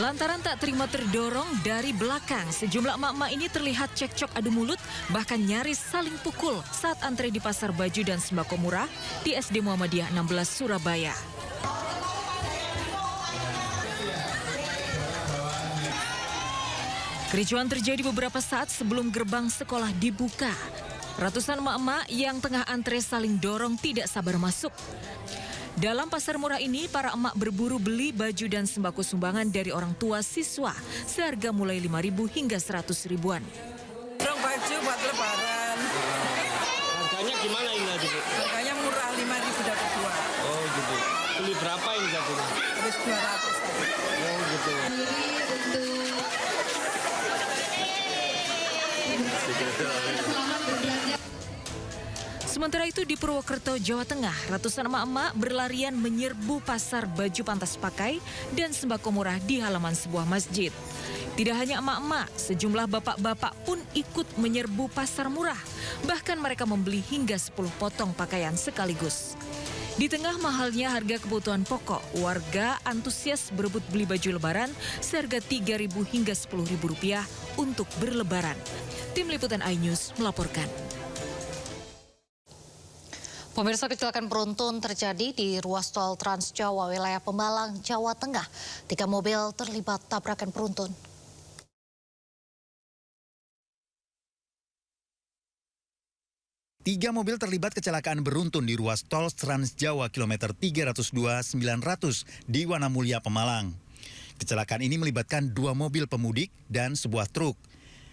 Lantaran tak terima terdorong dari belakang, sejumlah emak-emak ini terlihat cekcok adu mulut, bahkan nyaris saling pukul saat antre di Pasar Baju dan Sembako Murah di SD Muhammadiyah 16 Surabaya. Kericuan terjadi beberapa saat sebelum gerbang sekolah dibuka. Ratusan emak-emak yang tengah antre saling dorong tidak sabar masuk. Dalam pasar murah ini, para emak berburu beli baju dan sembako sumbangan dari orang tua siswa seharga mulai 5.000 hingga 100 ribuan. Dorong baju buat lebaran. Harganya gimana ini tadi? Harganya murah, 5.000 dapat 2. Oh gitu. Beli berapa ini tadi? Terus 200 tadi. Oh gitu. Sementara itu di Purwokerto, Jawa Tengah, ratusan emak-emak berlarian menyerbu pasar baju pantas pakai dan sembako murah di halaman sebuah masjid. Tidak hanya emak-emak, sejumlah bapak-bapak pun ikut menyerbu pasar murah. Bahkan mereka membeli hingga 10 potong pakaian sekaligus. Di tengah mahalnya harga kebutuhan pokok, warga antusias berebut beli baju lebaran seharga Rp3.000 hingga Rp10.000 untuk berlebaran. Tim Liputan iNews melaporkan. Pemirsa, kecelakaan beruntun terjadi di ruas tol Trans Jawa wilayah Pemalang, Jawa Tengah. 3 mobil terlibat tabrakan beruntun. Tiga mobil terlibat kecelakaan beruntun di ruas tol Trans Jawa kilometer 302-900 di Wanamulya, Pemalang. Kecelakaan ini melibatkan 2 mobil pemudik dan sebuah truk.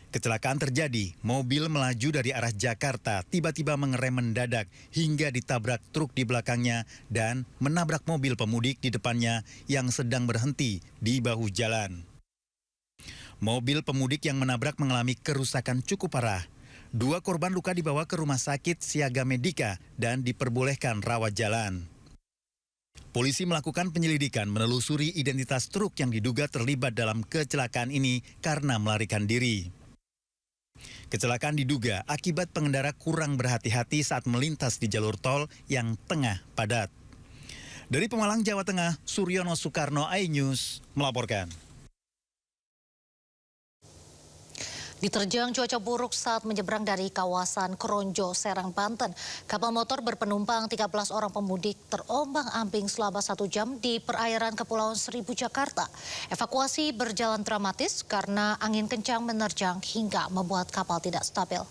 Kecelakaan terjadi, mobil melaju dari arah Jakarta, tiba-tiba mengerem mendadak hingga ditabrak truk di belakangnya dan menabrak mobil pemudik di depannya yang sedang berhenti di bahu jalan. Mobil pemudik yang menabrak mengalami kerusakan cukup parah. 2 korban luka dibawa ke rumah sakit Siaga Medika dan diperbolehkan rawat jalan. Polisi melakukan penyelidikan menelusuri identitas truk yang diduga terlibat dalam kecelakaan ini karena melarikan diri. Kecelakaan diduga akibat pengendara kurang berhati-hati saat melintas di jalur tol yang tengah padat. Dari Pemalang, Jawa Tengah, Suryono Soekarno, iNews melaporkan. Diterjang cuaca buruk saat menyeberang dari kawasan Kronjo, Serang, Banten. Kapal motor berpenumpang 13 orang pemudik terombang-ambing selama 1 jam di perairan Kepulauan Seribu, Jakarta. Evakuasi berjalan dramatis karena angin kencang menerjang hingga membuat kapal tidak stabil.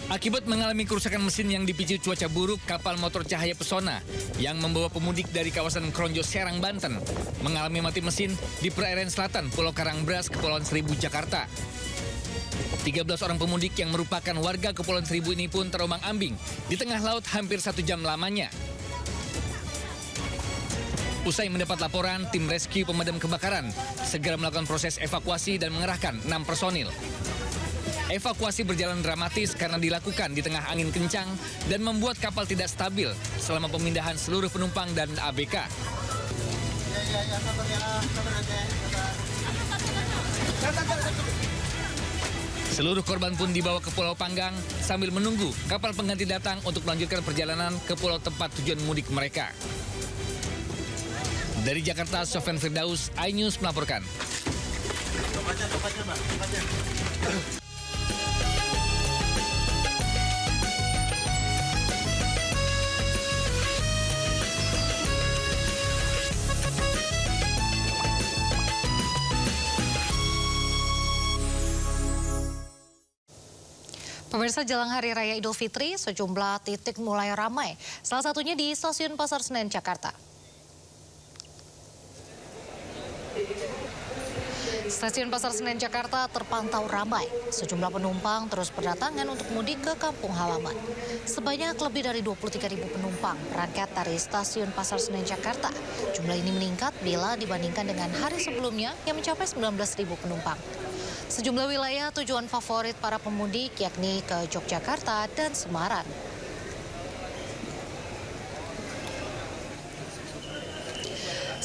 Akibat mengalami kerusakan mesin yang dipicu cuaca buruk, kapal motor Cahaya Pesona yang membawa pemudik dari kawasan Kronjo, Serang, Banten mengalami mati mesin di perairan selatan Pulau Karangbras, Kepulauan Seribu, Jakarta. 13 orang pemudik yang merupakan warga Kepulauan Seribu ini pun terombang-ambing di tengah laut hampir 1 jam lamanya. Usai mendapat laporan, tim rescue pemadam kebakaran segera melakukan proses evakuasi dan mengerahkan 6 personil. Evakuasi berjalan dramatis karena dilakukan di tengah angin kencang dan membuat kapal tidak stabil selama pemindahan seluruh penumpang dan ABK. Seluruh korban pun dibawa ke Pulau Panggang sambil menunggu kapal pengganti datang untuk melanjutkan perjalanan ke pulau tempat tujuan mudik mereka. Dari Jakarta, Sofyan Firdaus, iNews melaporkan. Pemirsa, jelang Hari Raya Idul Fitri, sejumlah titik mulai ramai. Salah satunya di Stasiun Pasar Senen, Jakarta. Stasiun Pasar Senen, Jakarta terpantau ramai. Sejumlah penumpang terus berdatangan untuk mudik ke kampung halaman. Sebanyak lebih dari 23.000 penumpang berangkat dari Stasiun Pasar Senen, Jakarta. Jumlah ini meningkat bila dibandingkan dengan hari sebelumnya yang mencapai 19.000 penumpang. Sejumlah wilayah tujuan favorit para pemudik yakni ke Yogyakarta dan Semarang.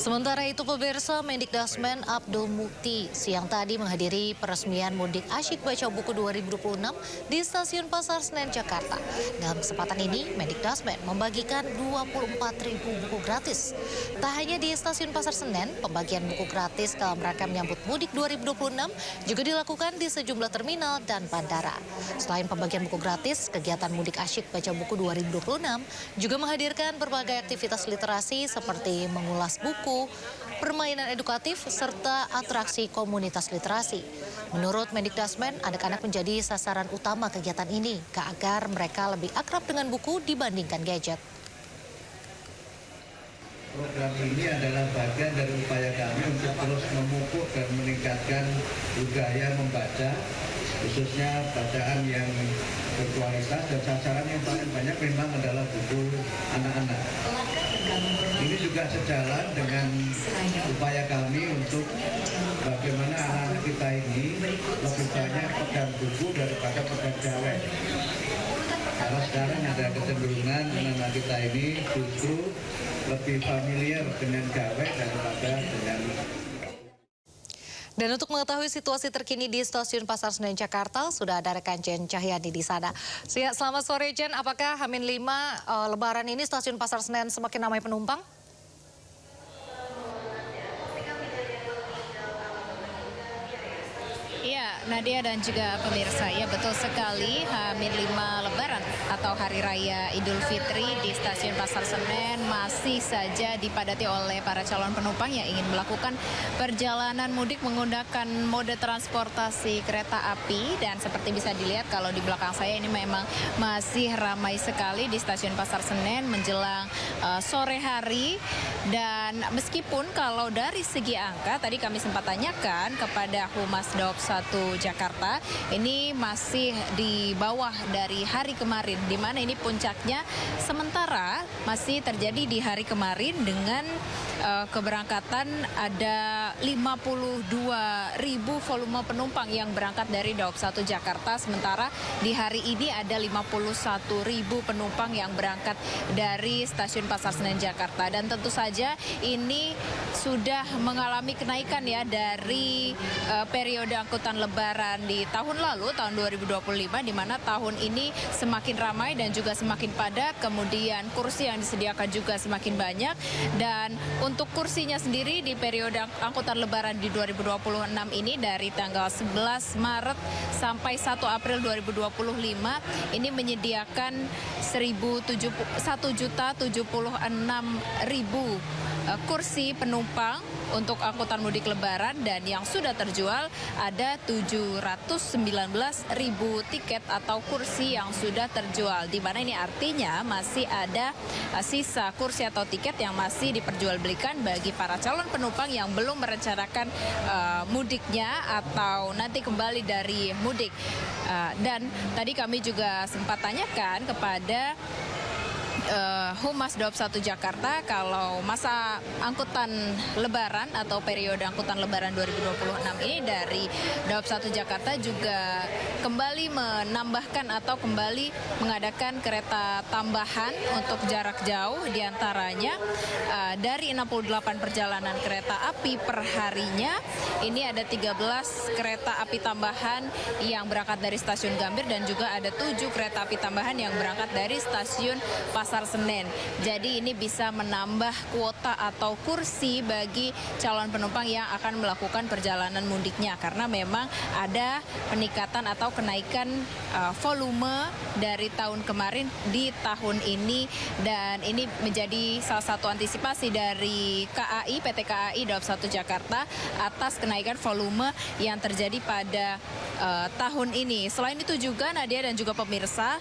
Sementara itu pemirsa, Mendikdasmen Abdul Mukti siang tadi menghadiri peresmian Mudik Asyik Baca Buku 2026 di Stasiun Pasar Senen, Jakarta. Dalam kesempatan ini, Mendikdasmen membagikan 24.000 buku gratis. Tak hanya di Stasiun Pasar Senen, pembagian buku gratis dalam rangka menyambut Mudik 2026 juga dilakukan di sejumlah terminal dan bandara. Selain pembagian buku gratis, kegiatan Mudik Asyik Baca Buku 2026 juga menghadirkan berbagai aktivitas literasi seperti mengulas buku, permainan edukatif, serta atraksi komunitas literasi. Menurut Mendikdasmen, anak-anak menjadi sasaran utama kegiatan ini agar mereka lebih akrab dengan buku dibandingkan gadget. Program ini adalah bagian dari upaya kami untuk terus memupuk dan meningkatkan budaya membaca, khususnya bacaan yang berkualitas, dan sasaran yang paling banyak memang adalah buku anak-anak. Ini juga sejalan dengan upaya kami untuk bagaimana anak-anak kita ini lebih banyak pegang buku daripada pegang gawai. Karena sekarang ada kecenderungan anak-anak kita ini justru lebih familiar dengan gawai daripada dengan. Dan untuk mengetahui situasi terkini di Stasiun Pasar Senen, Jakarta, sudah ada rekan Jen Cahyadi di sana. Selamat sore, Jen. Apakah H-5 Lebaran ini Stasiun Pasar Senen semakin ramai penumpang? Iya, Nadia dan juga pemirsa, ya betul sekali, H-5 Lebaran atau Hari Raya Idul Fitri di Stasiun Pasar Senen masih saja dipadati oleh para calon penumpang yang ingin melakukan perjalanan mudik menggunakan mode transportasi kereta api. Dan seperti bisa dilihat kalau di belakang saya ini memang masih ramai sekali di Stasiun Pasar Senen menjelang sore hari. Dan meskipun kalau dari segi angka, tadi kami sempat tanyakan kepada Humas Daob 1 Jakarta, ini masih di bawah dari hari kemarin, di mana ini puncaknya sementara masih terjadi di hari kemarin dengan keberangkatan ada 52.000 volume penumpang yang berangkat dari Daob 1 Jakarta, sementara di hari ini ada 51.000 penumpang yang berangkat dari Stasiun Pasar Senen Jakarta. Dan tentu saja ini sudah mengalami kenaikan ya dari periode angkutan Lebaran di tahun lalu, tahun 2025, di mana tahun ini semakin ramai dan juga semakin padat, kemudian kursi yang disediakan juga semakin banyak. Dan untuk kursinya sendiri di periode angkutan Lebaran di 2026 ini dari tanggal 11 Maret sampai 1 April 2025 ini menyediakan 1.076.000 kursi penumpang untuk angkutan mudik Lebaran, dan yang sudah terjual ada 719.000 tiket atau kursi yang sudah terjual, di mana ini artinya masih ada sisa kursi atau tiket yang masih diperjualbelikan bagi para calon penumpang yang belum merencanakan mudiknya atau nanti kembali dari mudik. Dan tadi kami juga sempat tanyakan kepada Humas Daob 1 Jakarta kalau masa angkutan Lebaran atau periode angkutan Lebaran 2026 ini dari Daob 1 Jakarta juga kembali menambahkan atau kembali mengadakan kereta tambahan untuk jarak jauh, diantaranya dari 68 perjalanan kereta api per harinya ini ada 13 kereta api tambahan yang berangkat dari Stasiun Gambir, dan juga ada 7 kereta api tambahan yang berangkat dari Stasiun Pasar Senen. Jadi ini bisa menambah kuota atau kursi bagi calon penumpang yang akan melakukan perjalanan mudiknya, karena memang ada peningkatan atau kenaikan volume dari tahun kemarin di tahun ini, dan ini menjadi salah satu antisipasi dari KAI, PT KAI Daob 1 Jakarta atas kenaikan volume yang terjadi pada tahun ini. Selain itu juga Nadia dan juga pemirsa,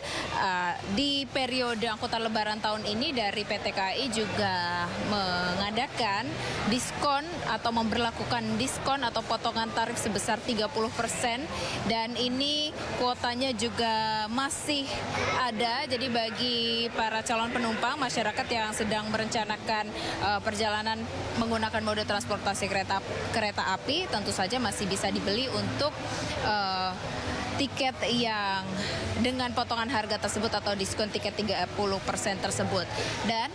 di periode angkutan Lebaran tahun ini dari PT KAI juga mengadakan diskon atau memberlakukan diskon atau potongan tarif sebesar 30%, dan ini kuotanya juga masih ada. Jadi bagi para calon penumpang, masyarakat yang sedang merencanakan perjalanan menggunakan mode transportasi kereta api tentu saja masih bisa dibeli untuk tiket yang dengan potongan harga tersebut atau diskon tiket 30% tersebut. Dan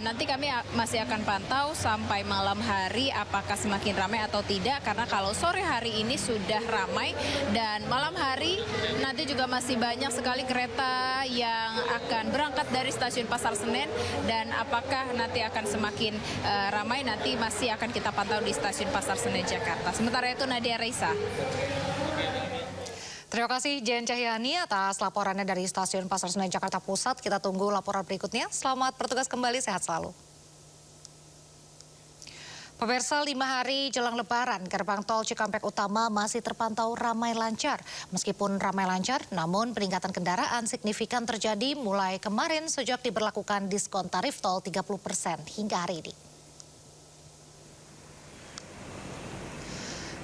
nanti kami masih akan pantau sampai malam hari apakah semakin ramai atau tidak, karena kalau sore hari ini sudah ramai dan malam hari nanti juga masih banyak sekali kereta yang akan berangkat dari stasiun Pasar Senen, dan apakah nanti akan semakin ramai nanti masih akan kita pantau di stasiun Pasar Senen Jakarta. Sementara itu Nadia Reisa. Terima kasih Jen Cahyani atas laporannya dari Stasiun Pasar Senen Jakarta Pusat. Kita tunggu laporan berikutnya. Selamat bertugas kembali, sehat selalu. Pemirsa, 5 hari jelang Lebaran, gerbang tol Cikampek Utama masih terpantau ramai lancar. Meskipun ramai lancar, namun peningkatan kendaraan signifikan terjadi mulai kemarin sejak diberlakukan diskon tarif tol 30% hingga hari ini.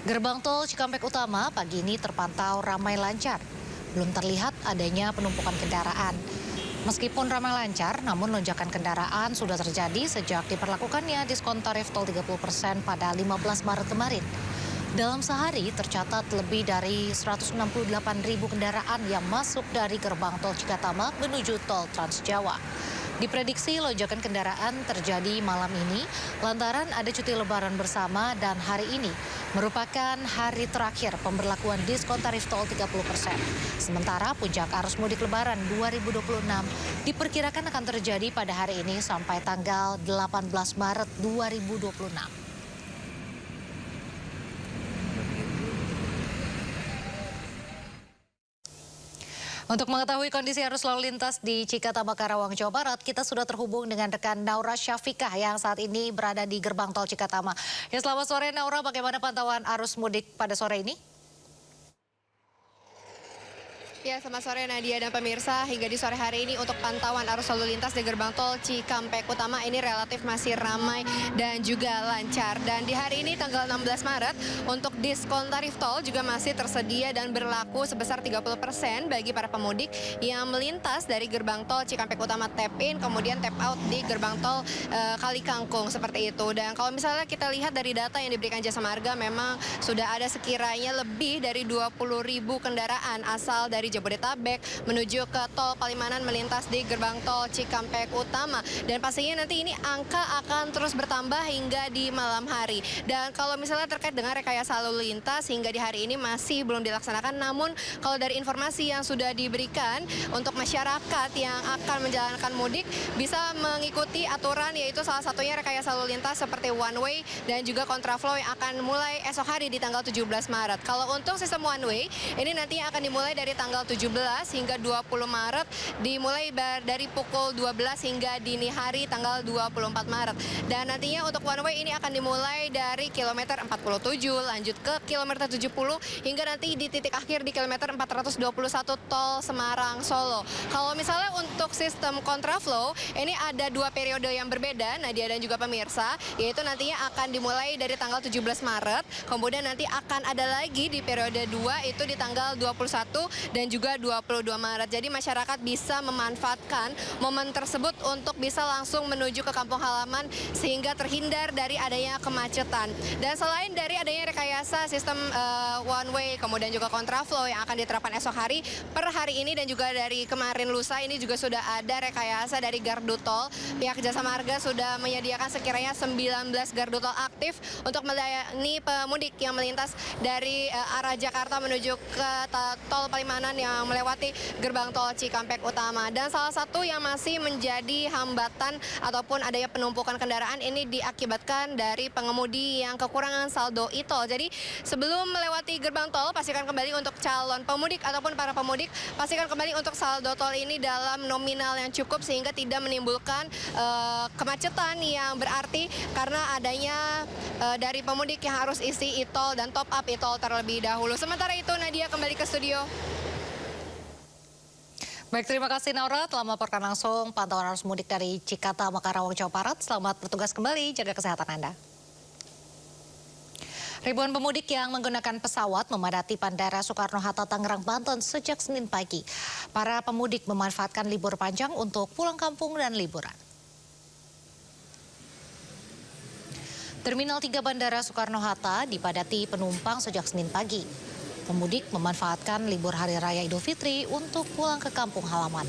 Gerbang tol Cikampek Utama pagi ini terpantau ramai lancar. Belum terlihat adanya penumpukan kendaraan. Meskipun ramai lancar, namun lonjakan kendaraan sudah terjadi sejak diberlakukannya diskon tarif tol 30% pada 15 Maret kemarin. Dalam sehari tercatat lebih dari 168.000 kendaraan yang masuk dari gerbang tol Cikatama menuju tol Trans Jawa. Diprediksi lonjakan kendaraan terjadi malam ini lantaran ada cuti lebaran bersama dan hari ini merupakan hari terakhir pemberlakuan diskon tarif tol 30%. Sementara puncak arus mudik lebaran 2026 diperkirakan akan terjadi pada hari ini sampai tanggal 18 Maret 2026. Untuk mengetahui kondisi arus lalu lintas di Cikatama, Karawang, Jawa Barat, kita sudah terhubung dengan rekan Naura Syafikah yang saat ini berada di gerbang tol Cikatama. Ya, selamat sore Naura, bagaimana pantauan arus mudik pada sore ini? Ya, selamat sore Nadia dan pemirsa. Hingga di sore hari ini untuk pantauan arus lalu lintas di gerbang tol Cikampek Utama ini relatif masih ramai dan juga lancar. Dan di hari ini tanggal 16 Maret untuk diskon tarif tol juga masih tersedia dan berlaku sebesar 30% bagi para pemudik yang melintas dari gerbang tol Cikampek Utama tap in kemudian tap out di gerbang tol Kali Kangkung seperti itu. Dan kalau misalnya kita lihat dari data yang diberikan Jasa Marga, memang sudah ada sekiranya lebih dari 20.000 kendaraan asal dari Jabodetabek menuju ke tol Palimanan melintas di gerbang tol Cikampek Utama, dan pastinya nanti ini angka akan terus bertambah hingga di malam hari. Dan kalau misalnya terkait dengan rekayasa lalu lintas hingga di hari ini masih belum dilaksanakan, namun kalau dari informasi yang sudah diberikan untuk masyarakat yang akan menjalankan mudik bisa mengikuti aturan, yaitu salah satunya rekayasa lalu lintas seperti one way dan juga kontraflow yang akan mulai esok hari di tanggal 17 Maret. Kalau untuk sistem one way ini nanti akan dimulai dari tanggal 17 hingga 20 Maret, dimulai dari pukul 12 hingga dini hari tanggal 24 Maret. Dan nantinya untuk one way ini akan dimulai dari kilometer 47 lanjut ke kilometer 70 hingga nanti di titik akhir di kilometer 421 tol Semarang Solo. Kalau misalnya untuk sistem kontraflow ini ada 2 periode yang berbeda Nadia dan juga pemirsa, yaitu nantinya akan dimulai dari tanggal 17 Maret, kemudian nanti akan ada lagi di periode 2 itu di tanggal 21 dan juga 22 Maret. Jadi masyarakat bisa memanfaatkan momen tersebut untuk bisa langsung menuju ke kampung halaman sehingga terhindar dari adanya kemacetan. Dan selain dari adanya rekayasa sistem one way kemudian juga kontraflow yang akan diterapkan esok hari, per hari ini dan juga dari kemarin lusa ini juga sudah ada rekayasa dari gardu tol. Pihak Jasa Marga sudah menyediakan sekiranya 19 gardu tol aktif untuk melayani pemudik yang melintas dari arah Jakarta menuju ke tol Palimanan yang melewati gerbang tol Cikampek Utama. Dan salah satu yang masih menjadi hambatan ataupun adanya penumpukan kendaraan ini diakibatkan dari pengemudi yang kekurangan saldo e-tol. Jadi sebelum melewati gerbang tol, pastikan kembali untuk calon pemudik ataupun para pemudik, pastikan kembali untuk saldo tol ini dalam nominal yang cukup sehingga tidak menimbulkan kemacetan yang berarti karena adanya dari pemudik yang harus isi e-tol dan top up e-tol terlebih dahulu. Sementara itu Nadia kembali ke studio. Baik, terima kasih Naura telah melaporkan langsung pantauan arus mudik dari Cikatama, Karawang, Jawa Barat. Selamat bertugas kembali, jaga kesehatan Anda. Ribuan pemudik yang menggunakan pesawat memadati Bandara Soekarno-Hatta, Tangerang, Banten sejak Senin pagi. Para pemudik memanfaatkan libur panjang untuk pulang kampung dan liburan. Terminal 3 Bandara Soekarno-Hatta dipadati penumpang sejak Senin pagi. pemudik memanfaatkan libur Hari Raya Idul Fitri untuk pulang ke kampung halaman.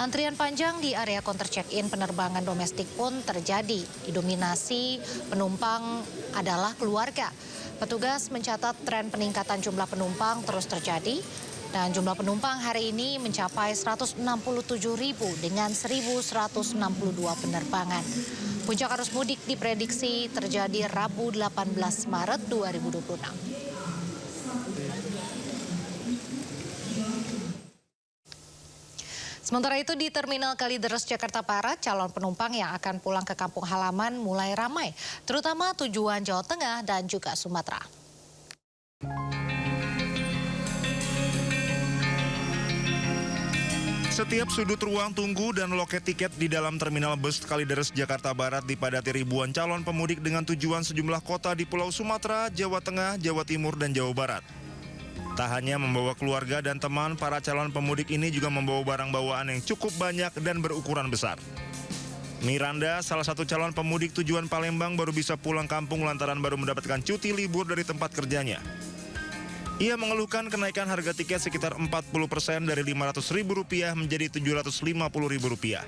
Antrian panjang di area counter check-in penerbangan domestik pun terjadi. Didominasi penumpang adalah keluarga. Petugas mencatat tren peningkatan jumlah penumpang terus terjadi dan jumlah penumpang hari ini mencapai 167.000 dengan 1.162 penerbangan. Puncak arus mudik diprediksi terjadi Rabu 18 Maret 2026. Sementara itu di Terminal Kalideres Jakarta Barat, calon penumpang yang akan pulang ke kampung halaman mulai ramai, terutama tujuan Jawa Tengah dan juga Sumatera. Setiap sudut ruang tunggu dan loket tiket di dalam Terminal Bus Kalideres Jakarta Barat dipadati ribuan calon pemudik dengan tujuan sejumlah kota di Pulau Sumatera, Jawa Tengah, Jawa Timur, dan Jawa Barat. Tak hanya membawa keluarga dan teman, para calon pemudik ini juga membawa barang bawaan yang cukup banyak dan berukuran besar. Miranda, salah satu calon pemudik tujuan Palembang, baru bisa pulang kampung lantaran baru mendapatkan cuti libur dari tempat kerjanya. Ia mengeluhkan kenaikan harga tiket sekitar 40% dari Rp500.000 menjadi Rp750.000.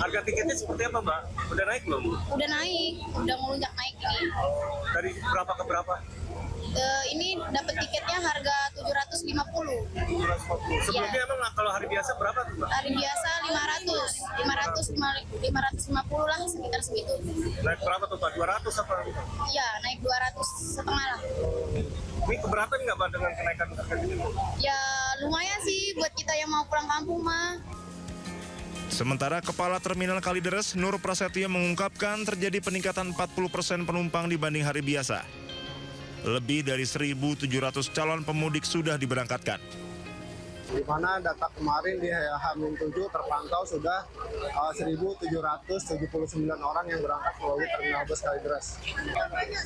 Harga tiketnya seperti apa, Mbak? Udah naik belum? Udah naik, udah melonjak naik ini. Dari berapa ke berapa? Ini dapat tiketnya harga 750. 750. Sebelumnya emang kalau hari biasa berapa tuh, Mbak? Hari biasa 550 lah, sekitar segitu. Naik berapa tuh, Pak? 200 apa? Iya, naik 200 setengah lah. Ini keberatan nggak, Pak, dengan kenaikan harga ini? Ya lumayan sih buat kita yang mau pulang kampung mah. Sementara Kepala Terminal Kalideres, Nur Prasetyo, mengungkapkan terjadi peningkatan 40% penumpang dibanding hari biasa. Lebih dari 1.700 calon pemudik sudah diberangkatkan. Di mana data kemarin di H-7 terpantau sudah 1.779 orang yang berangkat melalui Terminal Bus Kalideres.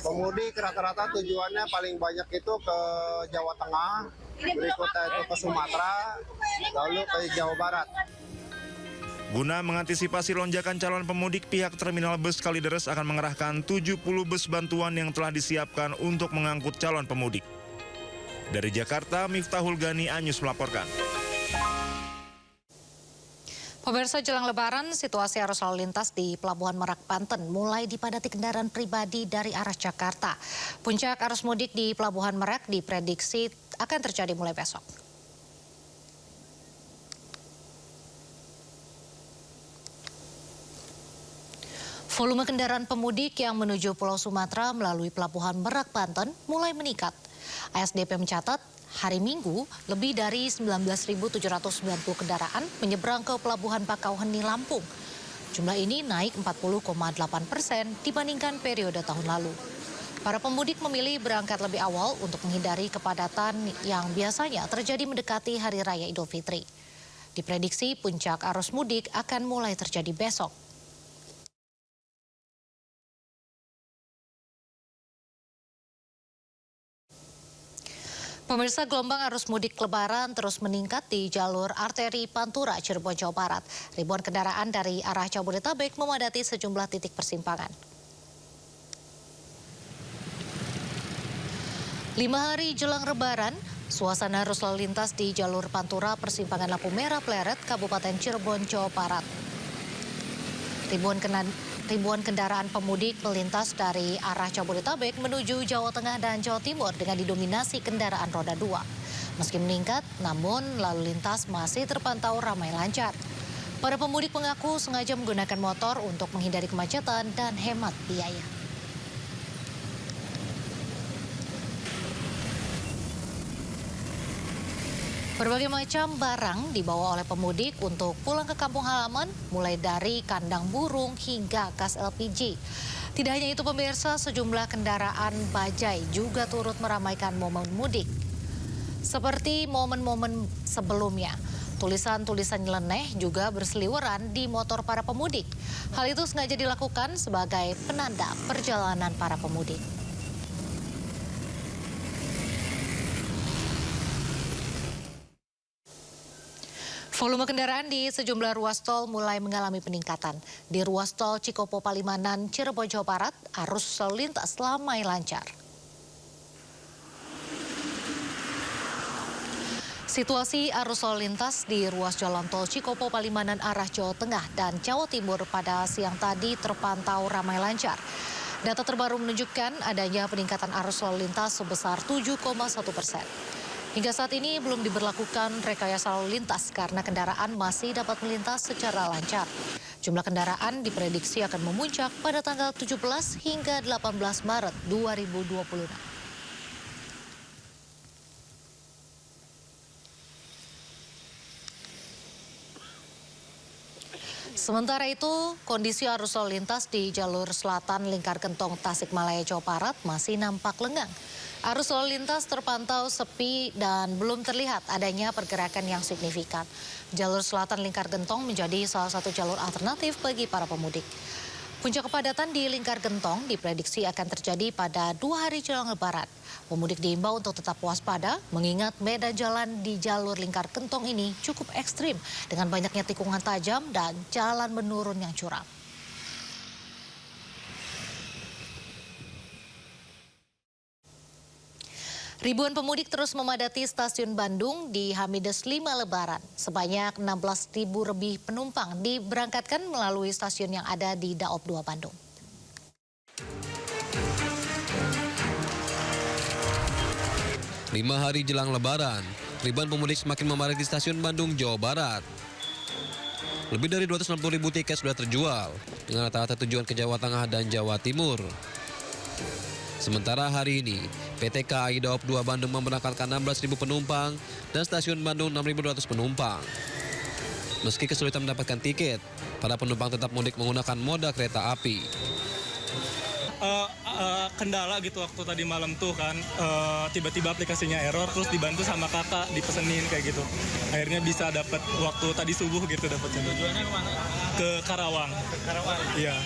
Pemudik rata-rata tujuannya paling banyak itu ke Jawa Tengah, berikutnya itu ke Sumatera, lalu ke Jawa Barat. Guna mengantisipasi lonjakan calon pemudik, pihak Terminal Bus Kalideres akan mengerahkan 70 bus bantuan yang telah disiapkan untuk mengangkut calon pemudik. Dari Jakarta, Miftahul Gani, Anyus melaporkan. Pemirsa, jelang Lebaran, situasi arus lalu lintas di Pelabuhan Merak, Banten mulai dipadati kendaraan pribadi dari arah Jakarta. Puncak arus mudik di Pelabuhan Merak diprediksi akan terjadi mulai besok. Volume kendaraan pemudik yang menuju Pulau Sumatera melalui Pelabuhan Merak, Banten mulai meningkat. ASDP mencatat hari Minggu lebih dari 19.790 kendaraan menyeberang ke Pelabuhan Bakauheni, Lampung. Jumlah ini naik 40,8% dibandingkan periode tahun lalu. Para pemudik memilih berangkat lebih awal untuk menghindari kepadatan yang biasanya terjadi mendekati Hari Raya Idul Fitri. Diprediksi puncak arus mudik akan mulai terjadi besok. Pemirsa, gelombang arus mudik Lebaran terus meningkat di jalur arteri Pantura, Cirebon, Jawa Barat. Ribuan kendaraan dari arah Jabodetabek memadati sejumlah titik persimpangan. 5 hari jelang Lebaran, suasana arus lalu lintas di jalur Pantura persimpangan Lampu Merah Pleret, Kabupaten Cirebon, Jawa Barat. Ribuan kendaraan pemudik melintas dari arah Jabodetabek menuju Jawa Tengah dan Jawa Timur dengan didominasi kendaraan roda 2. Meski meningkat, namun lalu lintas masih terpantau ramai lancar. Para pemudik mengaku sengaja menggunakan motor untuk menghindari kemacetan dan hemat biaya. Berbagai macam barang dibawa oleh pemudik untuk pulang ke kampung halaman, mulai dari kandang burung hingga gas LPG. Tidak hanya itu pemirsa, sejumlah kendaraan bajai juga turut meramaikan momen mudik. Seperti momen-momen sebelumnya, tulisan-tulisan nyeleneh juga berseliweran di motor para pemudik. Hal itu sengaja dilakukan sebagai penanda perjalanan para pemudik. Volume kendaraan di sejumlah ruas tol mulai mengalami peningkatan. Di ruas tol Cikopo Palimanan, Cirebon, Jawa Barat, arus lalu lintas ramai lancar. Situasi arus lalu lintas di ruas jalan tol Cikopo Palimanan arah Jawa Tengah dan Jawa Timur pada siang tadi terpantau ramai lancar. Data terbaru menunjukkan adanya peningkatan arus lalu lintas sebesar 7,1%. Hingga saat ini belum diberlakukan rekayasa lalu lintas karena kendaraan masih dapat melintas secara lancar. Jumlah kendaraan diprediksi akan memuncak pada tanggal 17 hingga 18 Maret 2026. Sementara itu, kondisi arus lalu lintas di jalur selatan Lingkar Gentong Tasikmalaya, Jawa Barat masih nampak lengang. Arus lalu lintas terpantau sepi dan belum terlihat adanya pergerakan yang signifikan. Jalur selatan Lingkar Gentong menjadi salah satu jalur alternatif bagi para pemudik. Puncak kepadatan di Lingkar Gentong diprediksi akan terjadi pada 2 hari jelang Lebaran. Pemudik diimbau untuk tetap waspada mengingat medan jalan di jalur Lingkar Gentong ini cukup ekstrim dengan banyaknya tikungan tajam dan jalan menurun yang curam. Ribuan pemudik terus memadati stasiun Bandung di H-5 Lebaran. Sebanyak 16.000 lebih penumpang diberangkatkan melalui stasiun yang ada di Daop 2 Bandung. Lima hari jelang Lebaran, ribuan pemudik semakin memadati stasiun Bandung, Jawa Barat. Lebih dari 260.000 tiket sudah terjual, dengan rata-rata tujuan ke Jawa Tengah dan Jawa Timur. Sementara hari ini, PT KAI Daop 2 Bandung memberangkatkan 16.000 penumpang dan stasiun Bandung 6.200 penumpang. Meski kesulitan mendapatkan tiket, para penumpang tetap mudik menggunakan moda kereta api. Kendala gitu waktu tadi malam tuh kan, tiba-tiba aplikasinya error, terus dibantu sama kakak dipesenin kayak gitu. Akhirnya bisa dapat waktu tadi subuh gitu dapat. Tujuannya kemana? Ke Karawang. Ke Karawang? Iya.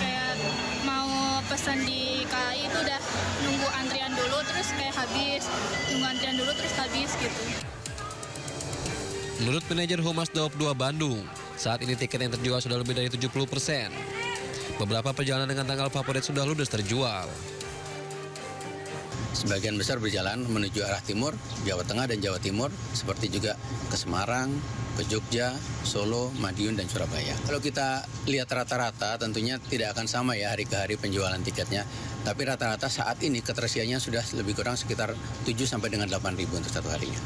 Kayak mau pesan di KAI itu udah nunggu antrian dulu terus kayak habis, nunggu antrian dulu terus habis gitu. Menurut manajer Humas Daop 2 Bandung, saat ini tiket yang terjual sudah lebih dari 70%. Beberapa perjalanan dengan tanggal favorit sudah ludes terjual. Sebagian besar berjalan menuju arah timur, Jawa Tengah dan Jawa Timur, seperti juga ke Semarang, ke Jogja, Solo, Madiun, dan Surabaya. Kalau kita lihat rata-rata tentunya tidak akan sama ya hari ke hari penjualan tiketnya. Tapi rata-rata saat ini keterisiannya sudah lebih kurang sekitar 7 sampai dengan 8.000 untuk satu harinya.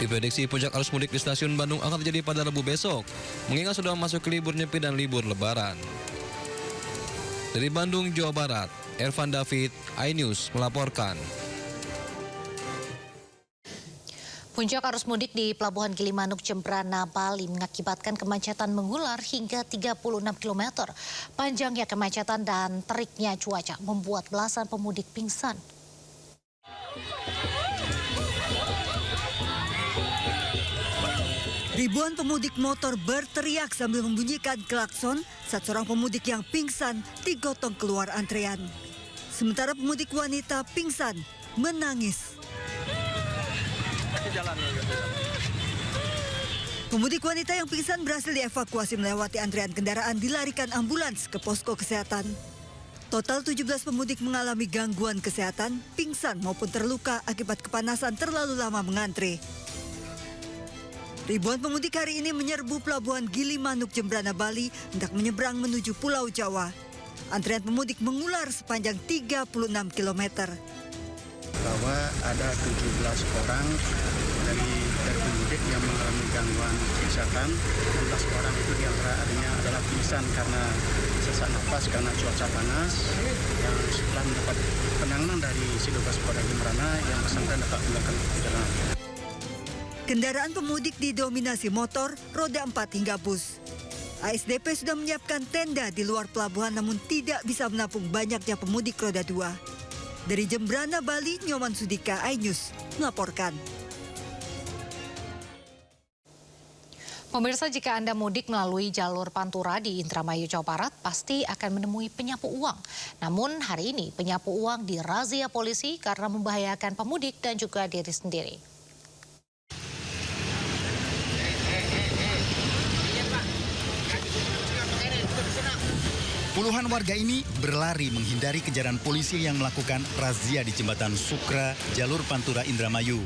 Diprediksi puncak arus mudik di stasiun Bandung akan terjadi pada Rabu besok, mengingat sudah masuk ke libur Nyepi dan libur Lebaran. Dari Bandung, Jawa Barat, Ervan David, iNews melaporkan. Puncak arus mudik di Pelabuhan Gilimanuk, Jembrana, Bali mengakibatkan kemacetan mengular hingga 36 km. Panjangnya kemacetan dan teriknya cuaca membuat belasan pemudik pingsan. Ribuan pemudik motor berteriak sambil membunyikan klakson saat seorang pemudik yang pingsan digotong keluar antrean. Sementara pemudik wanita pingsan menangis. Pemudik wanita yang pingsan berhasil dievakuasi melewati antrean kendaraan dilarikan ambulans ke posko kesehatan. Total 17 pemudik mengalami gangguan kesehatan, pingsan maupun terluka akibat kepanasan terlalu lama mengantre. Ribuan pemudik hari ini menyerbu Pelabuhan Gilimanuk, Jembrana, Bali hendak menyeberang menuju Pulau Jawa. Antrian pemudik mengular sepanjang 36 km. Bahwa ada 17 orang dari pemudik yang mengalami gangguan kesehatan. 16 orang itu diantaranya adalah pingsan karena sesak nafas karena cuaca panas. Yang setelah mendapat penanganan dari Sidogas Polda Jembrana yang bersangkutan dapat melakukan perjalanan. Kendaraan pemudik didominasi motor, roda 4 hingga bus. ASDP sudah menyiapkan tenda di luar pelabuhan namun tidak bisa menampung banyaknya pemudik roda 2. Dari Jembrana, Bali, Nyoman Sudika, iNews melaporkan. Pemirsa, jika Anda mudik melalui jalur Pantura di Indramayu, Jawa Barat, pasti akan menemui penyapu uang. Namun hari ini penyapu uang dirazia polisi karena membahayakan pemudik dan juga diri sendiri. Puluhan warga ini berlari menghindari kejaran polisi yang melakukan razia di jembatan Sukra, jalur Pantura Indramayu.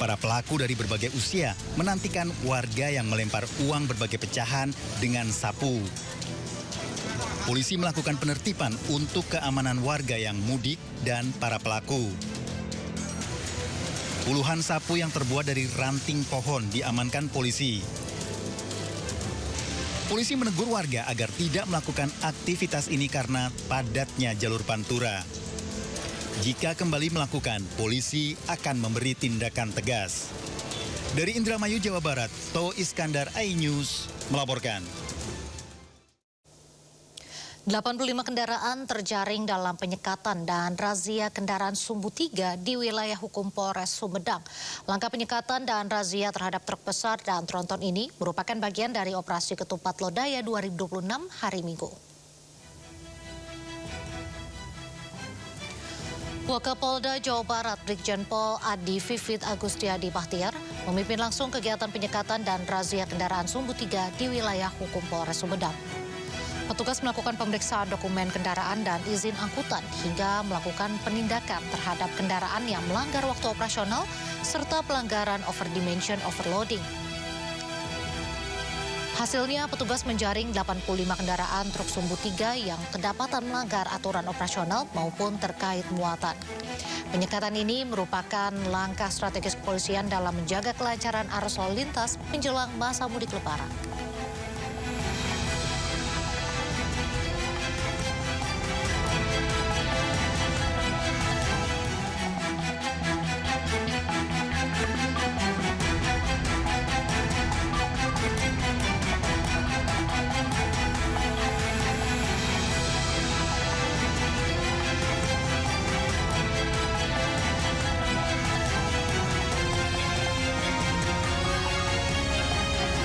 Para pelaku dari berbagai usia menantikan warga yang melempar uang berbagai pecahan dengan sapu. Polisi melakukan penertiban untuk keamanan warga yang mudik dan para pelaku. Puluhan sapu yang terbuat dari ranting pohon diamankan polisi. Polisi menegur warga agar tidak melakukan aktivitas ini karena padatnya jalur pantura. Jika kembali melakukan, polisi akan memberi tindakan tegas. Dari Indramayu, Jawa Barat, To Iskandar, iNews melaporkan. 85 kendaraan terjaring dalam penyekatan dan razia kendaraan Sumbu 3 di wilayah hukum Polres Sumedang. Langkah penyekatan dan razia terhadap truk besar dan tronton ini merupakan bagian dari operasi Ketupat Lodaya 2026 hari Minggu. Wakapolda Jawa Barat Brigjen Pol Adi Vivit Agustiadi Bahtiar memimpin langsung kegiatan penyekatan dan razia kendaraan Sumbu 3 di wilayah hukum Polres Sumedang. Petugas melakukan pemeriksaan dokumen kendaraan dan izin angkutan hingga melakukan penindakan terhadap kendaraan yang melanggar waktu operasional serta pelanggaran overdimension overloading. Hasilnya petugas menjaring 85 kendaraan truk Sumbu 3 yang kedapatan melanggar aturan operasional maupun terkait muatan. Penyekatan ini merupakan langkah strategis kepolisian dalam menjaga kelancaran arus lalu lintas menjelang masa mudik lebaran.